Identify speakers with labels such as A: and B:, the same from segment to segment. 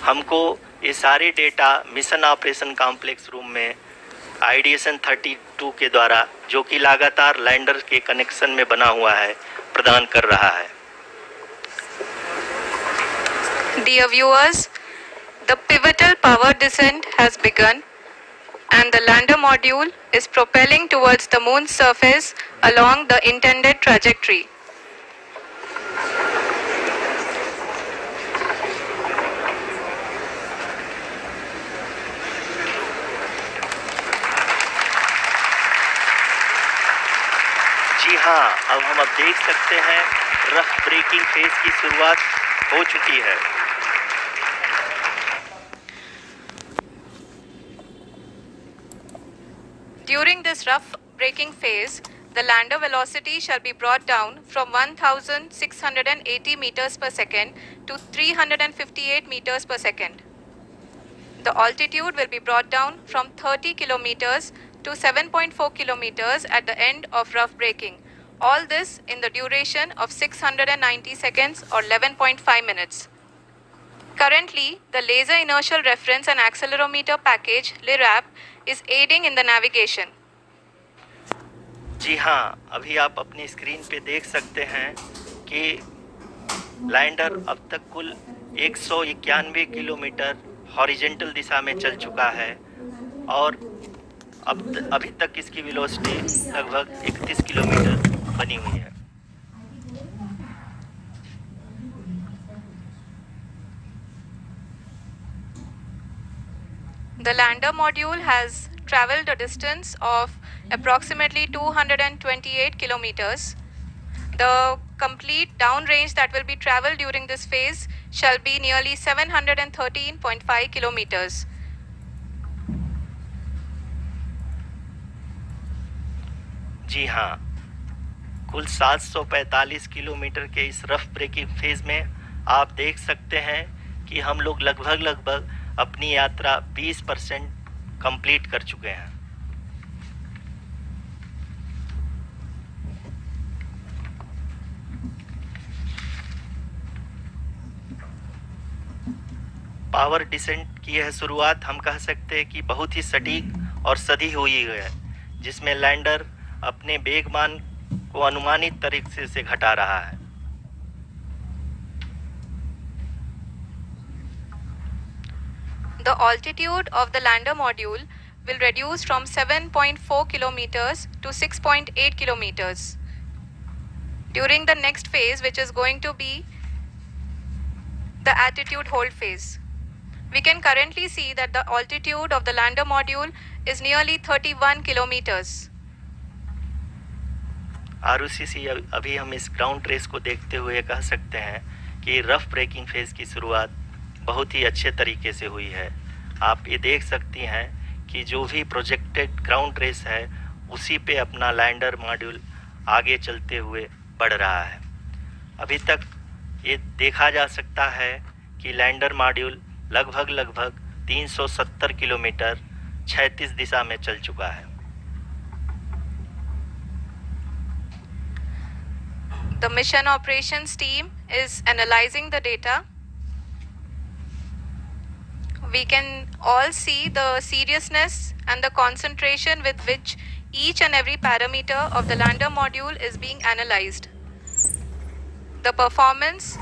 A: हमको ये सारे data mission operation complex room में आईडीएसन 32 के द्वारा, जो कि लगातार लैंडर के कनेक्शन में बना हुआ है, प्रदान कर रहा है।
B: Dear viewers, the pivotal power descent has begun and the lander module is propelling towards the moon's surface along the intended trajectory.
A: जी हाँ, अब देख सकते हैं रफ ब्रेकिंग फेज की शुरुआत हो चुकी है।
B: During this rough braking phase, the lander velocity shall be brought down from 1680 meters per second to 358 meters per second. The altitude will be brought down from 30 kilometers to 7.4 kilometers at the end of rough braking. All this in the duration of 690 seconds or 11.5 minutes. Currently, the Laser Inertial Reference and Accelerometer package (LIRAP) is aiding in the navigation.
A: जी हाँ, अभी आप अपनी screen पे देख सकते हैं कि lander अब तक कुल 191 किलोमीटर हॉरिजेंटल दिशा में चल चुका है और अभी तक इसकी वेलोसिटी लगभग 31 किलोमीटर बनी हुई है।
B: The lander module has traveled a distance of approximately 228 kilometers. The complete downrange that will be traveled during this phase shall be nearly 713.5 kilometers.
A: जी हाँ, कुल 745 किलोमीटर के इस रफ ब्रेकिंग फेज में आप देख सकते हैं कि हम लोग लगभग अपनी यात्रा 20% कंप्लीट कर चुके हैं। पावर डिसेंट की यह शुरुआत हम कह सकते हैं कि बहुत ही सटीक और सधी हुई है, जिसमें लैंडर अपने वेगमान को अनुमानित तरीके से घटा रहा है।
B: The altitude of the lander module will reduce from 7.4 kilometers to 6.8 kilometers. During the next phase, which is going to be the attitude hold phase. We can currently see that the altitude of the lander module is nearly 31 kilometers.
A: Arushi, अभी हम इस ground race को देखते हुए कह सकते हैं कि रफ ब्रेकिंग फेज की शुरुआत बहुत ही अच्छे तरीके से हुई है। आप ये देख सकती हैं कि जो भी प्रोजेक्टेड ग्राउंड रेस है उसी पे अपना लैंडर मॉड्यूल आगे चलते हुए बढ़ रहा है। अभी तक ये देखा जा सकता है कि लैंडर मॉड्यूल लगभग 370 किलोमीटर क्षैतिज दिशा में चल चुका है।
B: The mission operations team is analyzing the data. We can all see the seriousness and the concentration with which each and every parameter of the lander module is being analyzed. The performance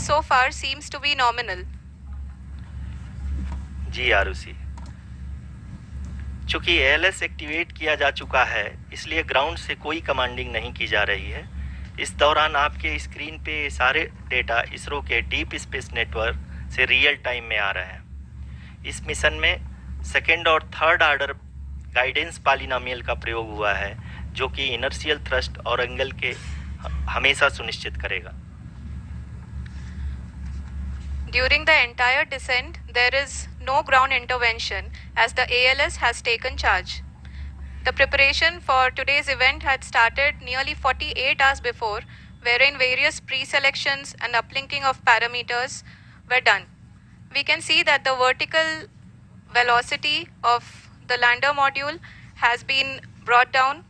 B: so far seems to be nominal.
A: जी आरुषि, चूंकि ALS activate किया जा चुका है, इसलिए ground से कोई commanding नहीं की जा रही है। इस दौरान आपके स्क्रीन पे सारे डेटा इसरो के डीप स्पेस नेटवर्क से रियल टाइम में आ रहे हैं। इस मिशन में सेकेंड और थर्ड ऑर्डर गाइडेंस पॉलिनोमियल का प्रयोग हुआ है, जो कि इनर्शियल थ्रस्ट और एंगल के हमेशा सुनिश्चित करेगा।
B: During the entire descent, there is no ground intervention as the ALS has taken charge. The preparation for today's event had started nearly 48 hours before, wherein various pre-selections and uplinking of parameters were done. We can see that the vertical velocity of the lander module has been brought down.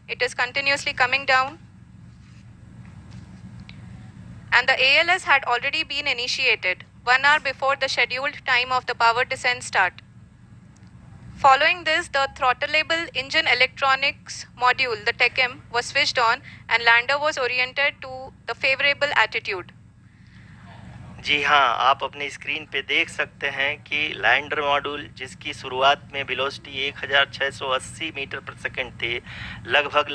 B: It is continuously coming down. And the ALS had already been initiated. 1 hour before the scheduled time of the power descent start. Following this, the throttleable engine electronics module, the TECM, was switched on and lander was oriented to the favorable attitude.
A: जी हाँ, आप अपनी screen पे देख सकते हैं कि lander module जिसकी शुरुआत में वेलोसिटी 1680 मीटर पर सेकंड थी, लगभग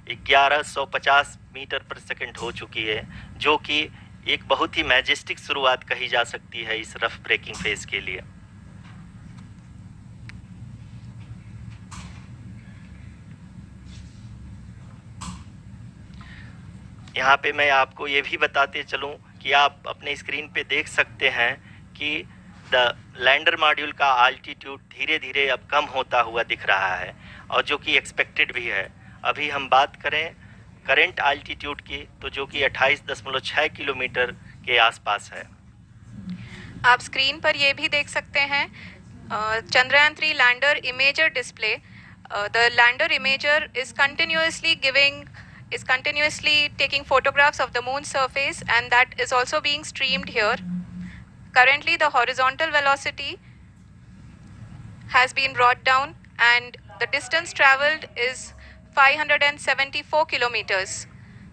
A: 1150 मीटर पर सेकंड हो चुकी है, जो कि एक बहुत ही मैजेस्टिक शुरुआत कही जा सकती है इस रफ ब्रेकिंग फेज के लिए। यहाँ पे मैं आपको ये भी बताते चलूँ कि आप अपने स्क्रीन पे देख सकते हैं कि द लैंडर मॉड्यूल का आल्टीट्यूड धीरे धीरे अब कम होता हुआ दिख रहा है, और जो कि एक्सपेक्टेड भी है। अभी हम बात करें करंट आल्टीट्यूड की, तो जो कि 28.6 किलोमीटर के आसपास है।
B: आप स्क्रीन पर ये भी देख सकते हैं Chandrayaan 3 lander imager display. The lander imager is continuously taking photographs of the moon's surface, and that is also being streamed here. Currently the horizontal velocity has been brought down and the distance traveled is 574 kilometers.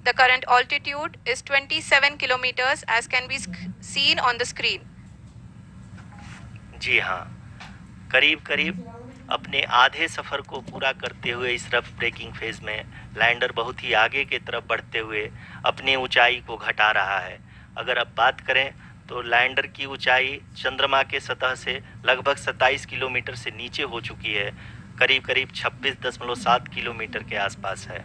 B: The current altitude is 27 kilometers as can be seen on the screen.
A: जी हाँ, करीब करीब अपने आधे सफ़र को पूरा करते हुए इस रफ ब्रेकिंग फेज में लैंडर बहुत ही आगे की तरफ बढ़ते हुए अपनी ऊंचाई को घटा रहा है। अगर अब बात करें तो लैंडर की ऊंचाई चंद्रमा के सतह से लगभग 27 किलोमीटर से नीचे हो चुकी है, करीब करीब 26.7 किलोमीटर के आसपास है।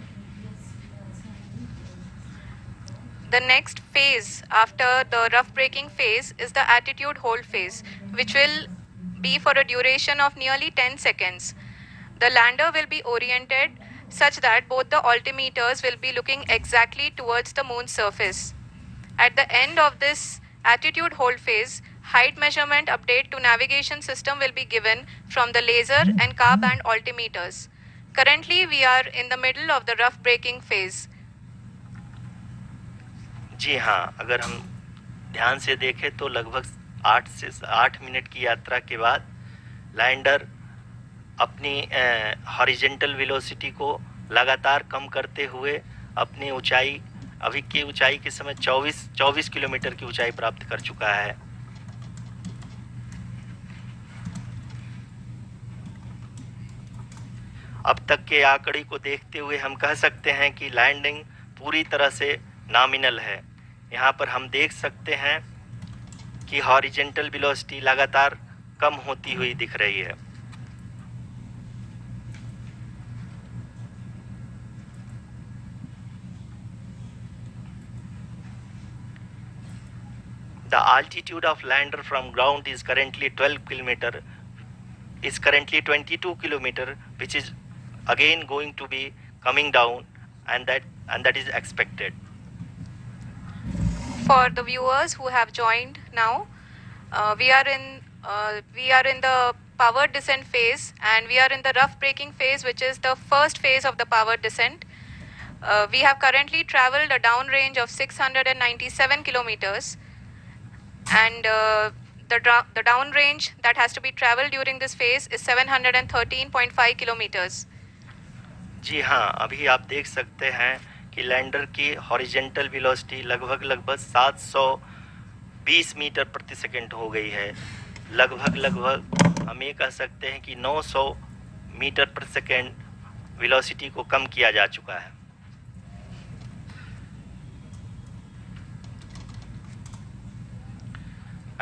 B: The next phase after the rough braking phase is the attitude hold phase, which will be for a duration of nearly 10 seconds. The lander will be oriented such that both the altimeters will be looking exactly towards the moon's surface. At the end of this attitude hold phase, height measurement update to navigation system will be given from the laser and car band altimeters. Currently, we are in the middle of the rough braking phase.
A: जी हाँ, अगर हम ध्यान से देखें तो लगभग 8 minute की यात्रा के बाद लैंडर अपनी हॉरिजेंटल वेलोसिटी को लगातार कम करते हुए अपनी ऊंचाई, अभी की ऊंचाई के समय 24 किलोमीटर की ऊंचाई प्राप्त कर चुका है। अब तक के आंकड़े को देखते हुए हम कह सकते हैं कि लैंडिंग पूरी तरह से नॉमिनल है। यहाँ पर हम देख सकते हैं कि हॉरिजेंटल वेलोसिटी लगातार कम होती हुई दिख रही है। The altitude of lander from ground is currently 22 kilometer, which is again going to be coming down, and that is expected.
B: For the viewers who have joined now, we are in the power descent phase, and we are in the rough braking phase, which is the first phase of the power descent. We have currently traveled a downrange of 697 kilometers, and the downrange that has to be traveled during this phase is 713.5 kilometers.
A: जी हाँ, अभी आप देख सकते हैं कि lander की horizontal velocity लगभग 720 metre प्रति सेकंड हो गई है। लगभग हम ये कह सकते हैं कि 900 मीटर प्रति सेकंड वेलोसिटी को कम किया जा चुका है।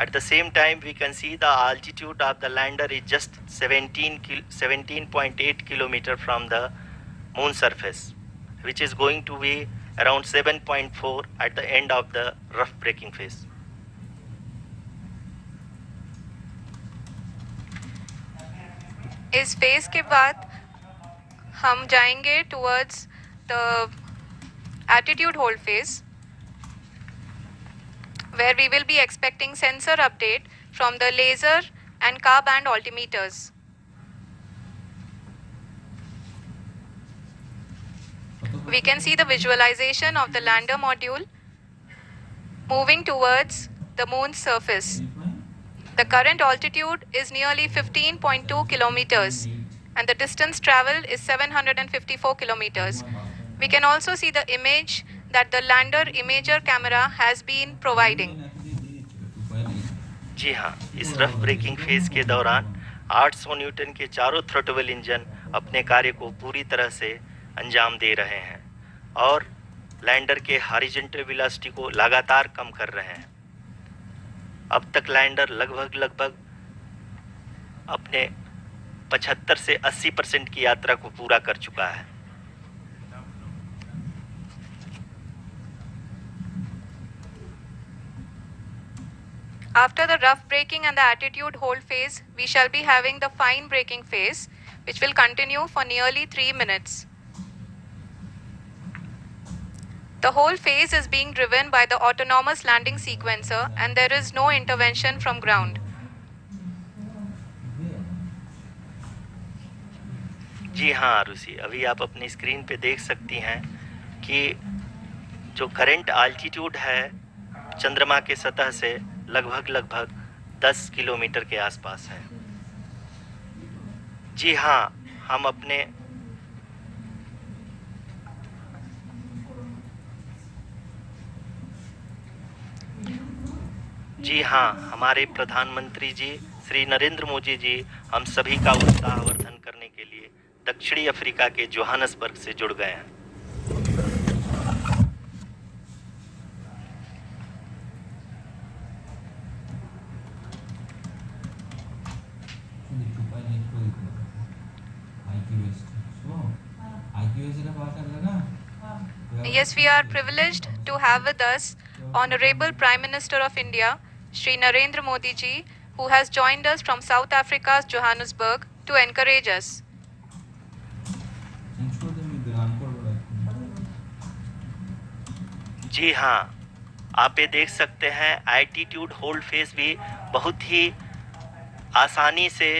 A: At the same time, we can see the altitude of the lander is just 17.8 kilometer from the moon surface, which is going to be around 7.4 at the end of the rough braking phase.
B: इस phase के बाद हम जाएंगे towards the attitude hold phase, where we will be expecting sensor update from the laser and car band altimeters. We can see the visualization of the lander module moving towards the moon's surface. The current altitude is nearly 15.2 kilometers and the distance traveled is 754 kilometers. We can also see the image that the lander imager camera has been providing.
A: जी हाँ, इस rough breaking phase के दौरान 800 Newton के चारों throttle engine अपने कार्य को पूरी तरह से अंजाम दे रहे हैं और लैंडर के हॉरिजॉन्टल वेलोसिटी को लगातार कम कर रहे हैं। अब तक लैंडर लगभग अपने 75 से 80% की यात्रा को पूरा कर चुका है।
B: After the rough braking and the attitude hold phase, we shall be having the fine braking phase, which will continue for nearly 3 minutes. The whole phase is being driven by the autonomous landing sequencer and there is no intervention from ground.
A: जी हाँ आरुषि, अभी आप अपनी screen पे देख सकती हैं कि जो करंट आल्टीट्यूड है चंद्रमा के सतह से लगभग 10 किलोमीटर के आसपास है। जी हाँ, हम अपने जी हाँ, हमारे प्रधानमंत्री जी श्री नरेंद्र मोदी जी हम सभी का उत्साहवर्धन करने के लिए दक्षिणी अफ्रीका के जोहानसबर्ग से जुड़ गए हैं।
B: Yes, we are privileged to have with us Honorable Prime Minister of India, Shri Narendra Modi ji, who has joined us from South Africa's Johannesburg to encourage us.
A: जी हाँ, आप ये देख सकते हैं एल्टीट्यूड होल्ड फेस भी बहुत ही आसानी से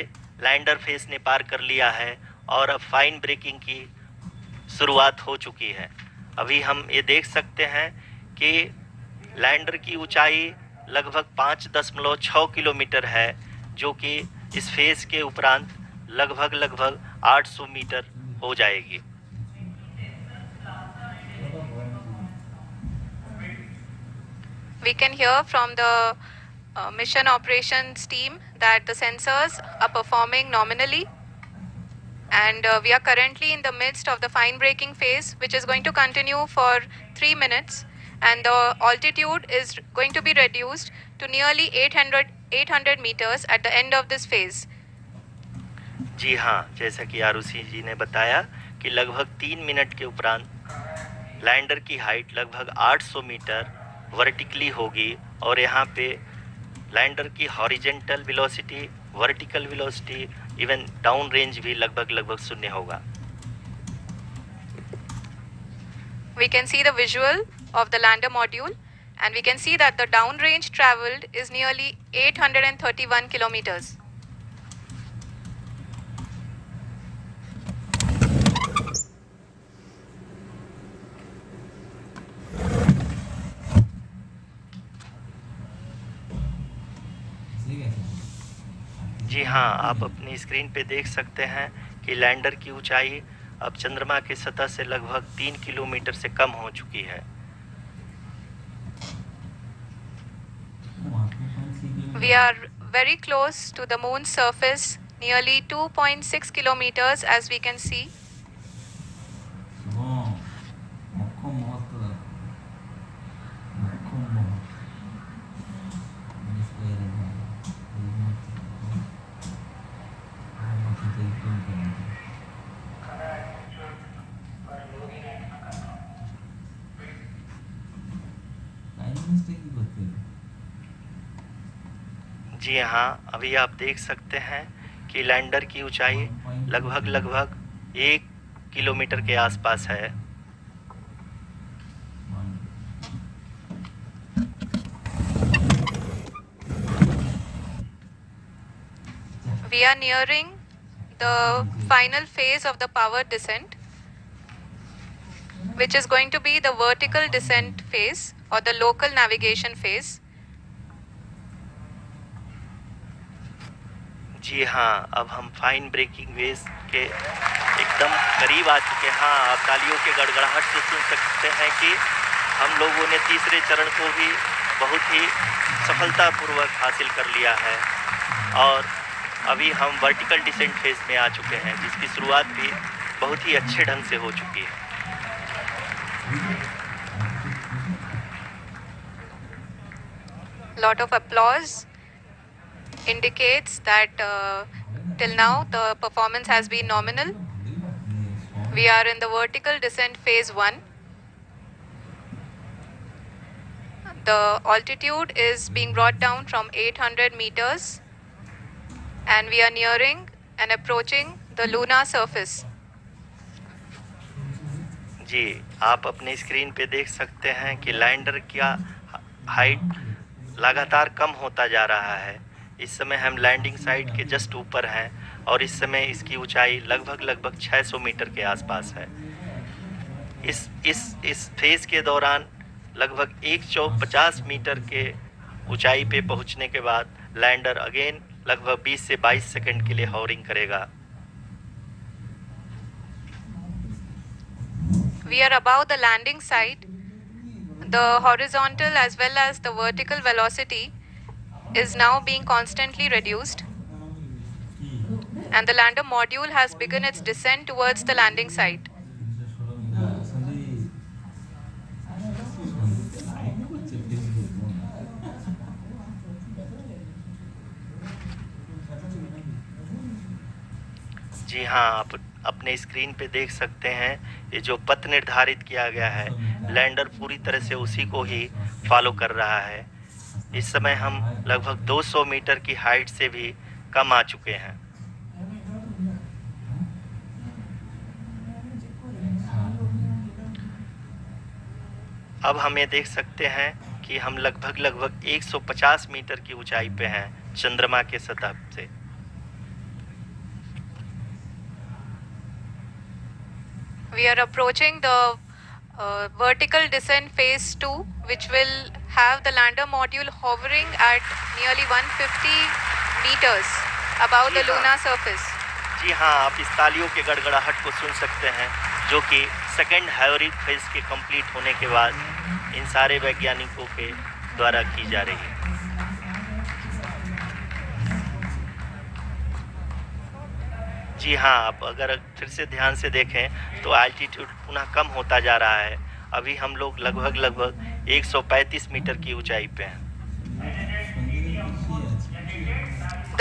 A: लैंडर फेस ने पार कर लिया है और अब फाइन ब्रेकिंग की शुरुआत हो चुकी है। अभी हम ये देख सकते हैं कि लैंडर की ऊंचाई लगभग 5.6 किलोमीटर है, जो कि इस फेज के उपरांत लगभग 800 मीटर हो जाएगी।
B: We can hear from the mission operations team that the sensors are performing nominally and we are currently in the midst of the fine braking phase, which is going to continue for 3 minutes, and the altitude is going to be reduced to nearly 800 meters at the end of this phase.
A: जी हाँ, जैसा कि आरुषि जी ने बताया कि लगभग 3 minute के उपरांत lander की हाइट लगभग 800 मीटर वर्टिकली होगी और यहाँ पे लैंडर की horizontal velocity, vertical velocity, even down range भी लगभग शून्य होगा।
B: We can see the visual of the lander module and we can see that the down range traveled is nearly 831 kilometers.
A: जी हाँ, आप अपनी स्क्रीन पे देख सकते हैं कि लैंडर की ऊंचाई अब चंद्रमा की सतह से लगभग 3 किलोमीटर से कम हो चुकी है।
B: We are very close to the moon's surface, nearly 2.6 kilometers as we can see.
A: जी हाँ, अभी आप देख सकते हैं कि लैंडर की ऊंचाई लगभग 1 किलोमीटर के आसपास है।
B: We are nearing the final phase of the power descent, which is going to be the vertical descent phase or the local navigation phase.
A: जी हाँ, अब हम फाइन ब्रेकिंग वेव्स के एकदम करीब आ चुके हैं। हाँ, आप तालियों के गड़गड़ाहट से सुन सकते हैं कि हम लोगों ने तीसरे चरण को भी बहुत ही सफलतापूर्वक हासिल कर लिया है और अभी हम वर्टिकल डिसेंट फेज में आ चुके हैं, जिसकी शुरुआत भी बहुत ही अच्छे ढंग से हो चुकी है।
B: Lot of applause indicates that till now the performance has been nominal. We are in the vertical descent phase 1. The altitude is being brought down from 800 meters and we are nearing and approaching the lunar surface.
A: जी, आप अपने screen पे देख सकते हैं कि lander का height लगातार कम होता जा रहा है। इस समय हम लैंडिंग साइट के जस्ट ऊपर हैं और इस समय इसकी ऊंचाई लगभग 600 मीटर के आसपास है। इस फेज के दौरान लगभग 150 मीटर के ऊंचाई पे पहुंचने के बाद लैंडर अगेन लगभग 20 से 22 सेकंड के लिए हॉवरिंग करेगा।
B: We are above the landing site. The horizontal as well as the vertical velocity is now being constantly reduced. And the lander module has begun its descent towards the landing site.
A: जी हाँ, आप अपने screen पे देख सकते हैं ये जो पथ निर्धारित किया गया है, लैंडर पूरी तरह से उसी को ही फॉलो कर रहा है। इस समय हम लगभग 200 मीटर की हाइट से भी कम आ चुके हैं। अब हम ये देख सकते हैं कि हम लगभग 150 मीटर की ऊंचाई पे हैं चंद्रमा के सतह से।
B: We are approaching the vertical descent phase 2, which will have the lander module hovering at nearly 150 meters above the lunar surface.
A: जी हाँ, आप इस तालियों के गड़गड़ाहट को सुन सकते हैं, जो कि सेकेंड हाइवरिक फेज के कंप्लीट होने के बाद इन सारे वैज्ञानिकों के द्वारा की जा रही है। जी हाँ, आप अगर फिर से ध्यान से देखें तो एल्टीट्यूड पुनः कम होता जा रहा है। अभी हम लोग लगभग 135 मीटर की ऊंचाई पे हैं।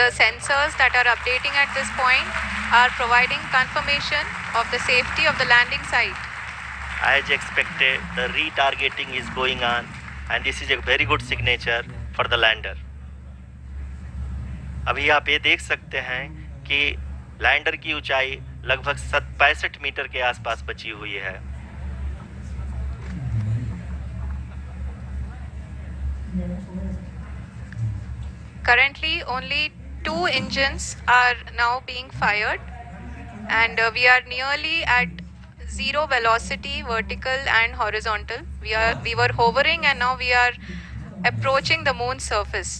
B: The sensors that are updating at this point are providing confirmation of the safety of the landing site.
A: As expected, the retargeting is going on and this is a very good signature for the lander. अभी आप ये देख सकते हैं कि lander की ऊंचाई लगभग 65 मीटर के आसपास बची हुई है।
B: Currently, only 2 engines are now being fired, and we are nearly at zero velocity, vertical and horizontal. We were hovering, and now we are approaching the moon's surface.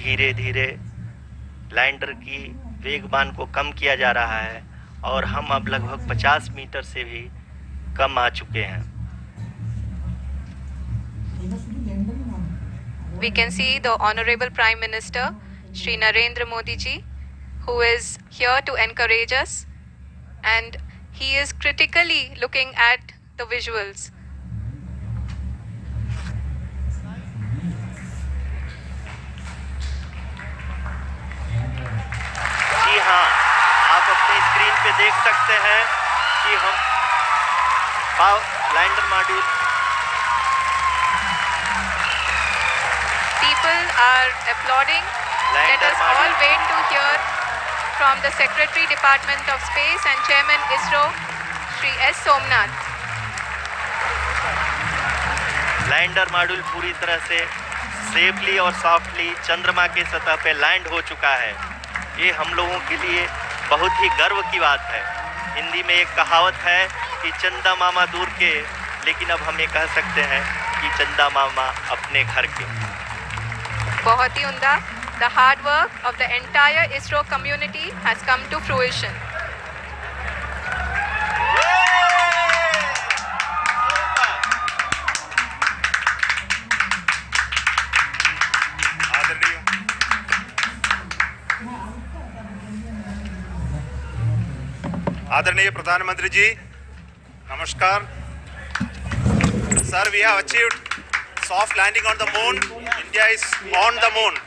A: धीरे धीरे लैंडर की वेगमान को कम किया जा रहा है और हम अब लगभग 50 मीटर से भी कम आ चुके हैं।
B: We can see the Honorable Prime Minister, Shri Narendra Modi ji, who is here to encourage us, and he is critically looking at the visuals.
A: जी हाँ, आप अपने स्क्रीन पे देख सकते हैं कि हम lander module
B: People are applauding. Let us all wait to hear from the Secretary Department of Space and Chairman ISRO, Shri S. Somnath.
A: Lander module पूरी तरह से सेफली और सॉफ्टली चंद्रमा के सतह पे लैंड हो चुका है। ये हम लोगों के लिए बहुत ही गर्व की बात है। हिंदी में एक कहावत है कि चंदा मामा दूर के, लेकिन अब हम ये कह सकते हैं कि चंदा मामा अपने घर के।
B: बहुत ही उम्दा। The hard work of the entire ISRO community has come to fruition.
C: आदरणीय आदरणीय प्रधानमंत्री जी, नमस्कार. Sir, we have achieved soft landing on the moon. India is on the moon.